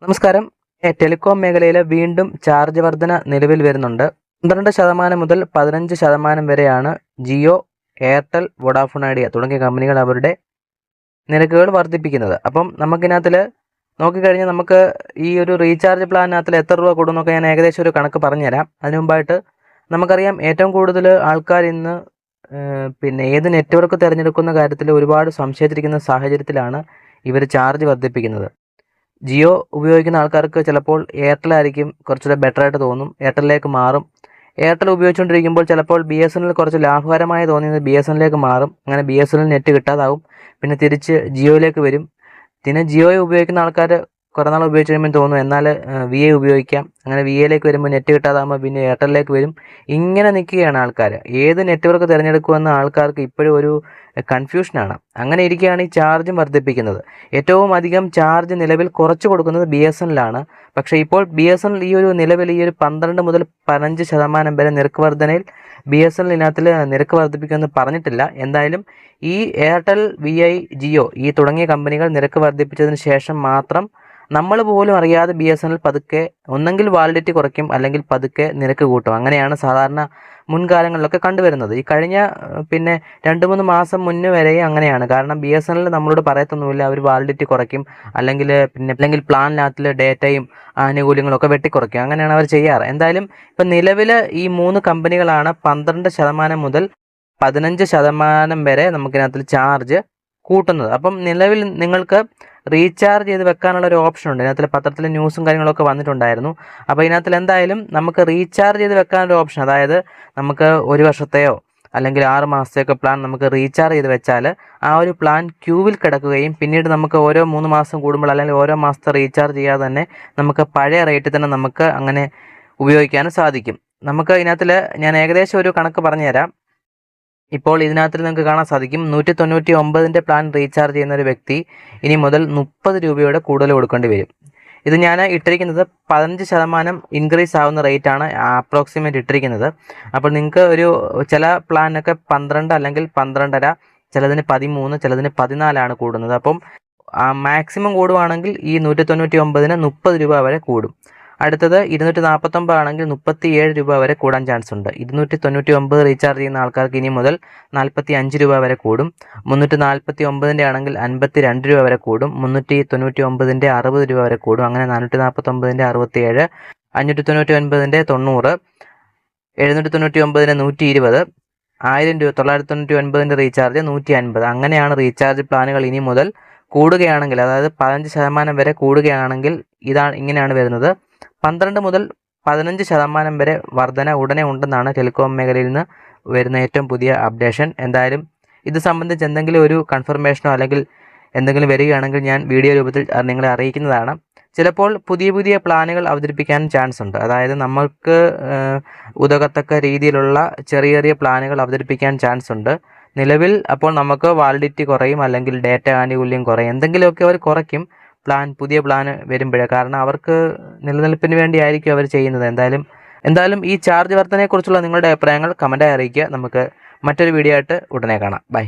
നമസ്കാരം. ടെലികോം മേഖലയിൽ വീണ്ടും ചാർജ് വർധന നിലവിൽ വരുന്നുണ്ട്. 12% മുതൽ 15% വരെയാണ് ജിയോ, എയർടെൽ, വോഡാഫോൺ ഐഡിയ തുടങ്ങിയ കമ്പനികൾ അവരുടെ നിരക്കുകൾ വർദ്ധിപ്പിക്കുന്നത്. അപ്പം നമുക്കിതിനകത്തിൽ നോക്കിക്കഴിഞ്ഞാൽ നമുക്ക് ഈ ഒരു റീചാർജ് പ്ലാനിനകത്തിൽ എത്ര രൂപ കൂടുമെന്നൊക്കെ ഞാൻ ഏകദേശം ഒരു കണക്ക് പറഞ്ഞുതരാം. അതിനു മുമ്പായിട്ട് നമുക്കറിയാം, ഏറ്റവും കൂടുതൽ ആൾക്കാർ ഇന്ന് ഏത് നെറ്റ്വർക്ക് തിരഞ്ഞെടുക്കുന്ന കാര്യത്തിൽ ഒരുപാട് സംശയത്തിരിക്കുന്ന സാഹചര്യത്തിലാണ് ഇവർ ചാർജ് വർദ്ധിപ്പിക്കുന്നത്. ജിയോ ഉപയോഗിക്കുന്ന ആൾക്കാർക്ക് ചിലപ്പോൾ എയർടെൽ ആയിരിക്കും കുറച്ചുകൂടെ ബെറ്റർ ആയിട്ട് തോന്നും, എയർടെല്ലിലേക്ക് മാറും. എയർടെൽ ഉപയോഗിച്ചുകൊണ്ടിരിക്കുമ്പോൾ ചിലപ്പോൾ BSNL കുറച്ച് ലാഭകരമായി തോന്നിയത് BSNLിലേക്ക് മാറും. അങ്ങനെ BSNL നെറ്റ് കിട്ടാതാവും, പിന്നെ തിരിച്ച് ജിയോയിലേക്ക് വരും. പിന്നെ ജിയോ ഉപയോഗിക്കുന്ന ആൾക്കാർ കുറേ നാൾ ഉപയോഗിച്ച് കഴിയുമ്പോൾ തോന്നും എന്നാൽ VI ഉപയോഗിക്കാം. അങ്ങനെ VIയിലേക്ക് വരുമ്പോൾ നെറ്റ് കിട്ടാതാകുമ്പോൾ പിന്നെ എയർടെല്ലിലേക്ക് വരും. ഇങ്ങനെ നിൽക്കുകയാണ് ആൾക്കാർ. ഏത് നെറ്റ്വർക്ക് തിരഞ്ഞെടുക്കുമെന്ന ആൾക്കാർക്ക് ഇപ്പോഴും ഒരു കൺഫ്യൂഷനാണ്. അങ്ങനെ ഇരിക്കുകയാണ് ഈ ചാർജും വർദ്ധിപ്പിക്കുന്നത്. ഏറ്റവും അധികം ചാർജ് നിലവിൽ കുറച്ച് കൊടുക്കുന്നത് BSNLാണ്. പക്ഷേ ഇപ്പോൾ BSNL നിലവിൽ 12 മുതൽ 15% വരെ നിരക്ക് വർധനയിൽ BSNLിനകത്തിൽ നിരക്ക് വർദ്ധിപ്പിക്കുമെന്ന് പറഞ്ഞിട്ടില്ല. എന്തായാലും ഈ എയർടെൽ, VI, ജിയോ ഈ തുടങ്ങിയ കമ്പനികൾ നിരക്ക് വർദ്ധിപ്പിച്ചതിന് ശേഷം മാത്രം നമ്മൾ പോലും അറിയാതെ BSNL പതുക്കെ ഒന്നെങ്കിൽ വാലിഡിറ്റി കുറയ്ക്കും, അല്ലെങ്കിൽ പതുക്കെ നിരക്ക് കൂട്ടും. അങ്ങനെയാണ് സാധാരണ മുൻകാലങ്ങളിലൊക്കെ കണ്ടുവരുന്നത്. ഈ കഴിഞ്ഞ 2-3 മാസം മുന്നേ വരെയും അങ്ങനെയാണ്. കാരണം BSNL നമ്മളോട് പറയത്തൊന്നുമില്ല അവർ വാലിഡിറ്റി കുറയ്ക്കും, അല്ലെങ്കിൽ പ്ലാനിനകത്തിൽ ഡേറ്റയും ആനുകൂല്യങ്ങളൊക്കെ വെട്ടിക്കുറയ്ക്കും. അങ്ങനെയാണ് അവർ ചെയ്യാറ്. എന്തായാലും ഇപ്പം നിലവിൽ ഈ 3 കമ്പനികളാണ് 12% മുതൽ 15% വരെ നമുക്കിനകത്തിൽ ചാർജ് കൂട്ടുന്നത്. അപ്പം നിലവിൽ നിങ്ങൾക്ക് റീചാർജ് ചെയ്ത് വെക്കാനുള്ള ഒരു ഓപ്ഷൻ ഉണ്ട്. ഇതിനകത്തിൽ പത്രത്തിൽ ന്യൂസും കാര്യങ്ങളൊക്കെ വന്നിട്ടുണ്ടായിരുന്നു. അപ്പോൾ ഇതിനകത്തിൽ എന്തായാലും നമുക്ക് റീചാർജ് ചെയ്ത് വെക്കാനൊരു ഓപ്ഷൻ, അതായത് നമുക്ക് 1 വർഷത്തെയോ അല്ലെങ്കിൽ 6 മാസത്തെയൊക്കെ പ്ലാൻ നമുക്ക് റീചാർജ് ചെയ്ത് വെച്ചാൽ ആ ഒരു പ്ലാൻ ക്യൂവിൽ കിടക്കുകയും പിന്നീട് നമുക്ക് ഓരോ 3 മാസം കൂടുമ്പോൾ അല്ലെങ്കിൽ ഓരോ മാസത്തെ റീചാർജ് ചെയ്യാതെ തന്നെ നമുക്ക് പഴയ റേറ്റിൽ തന്നെ നമുക്ക് അങ്ങനെ ഉപയോഗിക്കാനും സാധിക്കും. നമുക്ക് ഇതിനകത്തിൽ ഞാൻ ഏകദേശം ഒരു കണക്ക് പറഞ്ഞുതരാം. ഇപ്പോൾ ഇതിനകത്തിൽ നിങ്ങൾക്ക് കാണാൻ സാധിക്കും, 199 പ്ലാൻ റീചാർജ് ചെയ്യുന്ന ഒരു വ്യക്തി ഇനി മുതൽ 30 രൂപയുടെ കൂടുതൽ കൊടുക്കേണ്ടി വരും. ഇത് ഞാൻ ഇട്ടിരിക്കുന്നത് 15% ഇൻക്രീസ് ആവുന്ന റേറ്റാണ് അപ്രോക്സിമേറ്റ് ഇട്ടിരിക്കുന്നത്. അപ്പോൾ നിങ്ങൾക്ക് ചില പ്ലാനൊക്കെ 12 അല്ലെങ്കിൽ 12.5, ചിലതിന് 13, ചിലതിന് 14 കൂടുന്നത്. അപ്പം മാക്സിമം കൂടുവാണെങ്കിൽ ഈ 199-ന് 30 രൂപ വരെ കൂടും. അടുത്തത് 249 ആണെങ്കിൽ 37 രൂപ വരെ കൂടാൻ ചാൻസ് ഉണ്ട്. 299 റീചാർജ് ചെയ്യുന്ന ആൾക്കാർക്ക് ഇനി മുതൽ 45 രൂപ വരെ കൂടും. 349 ആണെങ്കിൽ 52 രൂപ വരെ കൂടും. 399 60 രൂപ വരെ കൂടും. അങ്ങനെ 449 67, 599 90, 799 120, 1000 രൂപ 999 റീചാർജ് 150. അങ്ങനെയാണ് റീചാർജ് പ്ലാനുകൾ ഇനി മുതൽ കൂടുകയാണെങ്കിൽ, അതായത് 15% വരെ കൂടുകയാണെങ്കിൽ ഇങ്ങനെയാണ് വരുന്നത്. 12 മുതൽ 15% വരെ വർധന ഉടനെ ഉണ്ടെന്നാണ് ടെലികോം മേഖലയിൽ നിന്ന് വരുന്ന ഏറ്റവും പുതിയ അപ്ഡേഷൻ. എന്തായാലും ഇത് സംബന്ധിച്ച് എന്തെങ്കിലും ഒരു കൺഫർമേഷനോ അല്ലെങ്കിൽ എന്തെങ്കിലും വരികയാണെങ്കിൽ ഞാൻ വീഡിയോ രൂപത്തിൽ നിങ്ങളെ അറിയിക്കുന്നതാണ്. ചിലപ്പോൾ പുതിയ പുതിയ പ്ലാനുകൾ അവതരിപ്പിക്കാൻ ചാൻസ് ഉണ്ട്. അതായത് നമ്മൾക്ക് ഉതകത്തക്ക രീതിയിലുള്ള ചെറിയ ചെറിയ പ്ലാനുകൾ അവതരിപ്പിക്കാൻ ചാൻസ് ഉണ്ട് നിലവിൽ. അപ്പോൾ നമുക്ക് വാലിഡിറ്റി കുറയും, അല്ലെങ്കിൽ ഡേറ്റ ആനുകൂല്യം കുറയും, എന്തെങ്കിലുമൊക്കെ അവർ കുറയ്ക്കും പുതിയ പ്ലാൻ വരുമ്പോഴേ. കാരണം അവർക്ക് നിലനിൽപ്പിന് വേണ്ടിയായിരിക്കും അവർ ചെയ്യുന്നത്. എന്തായാലും ഈ ചാർജ് വർധനയെക്കുറിച്ചുള്ള നിങ്ങളുടെ അഭിപ്രായങ്ങൾ കമൻറ്റായി അറിയിക്കുക. നമുക്ക് മറ്റൊരു വീഡിയോ ആയിട്ട് ഉടനെ കാണാം. ബൈ.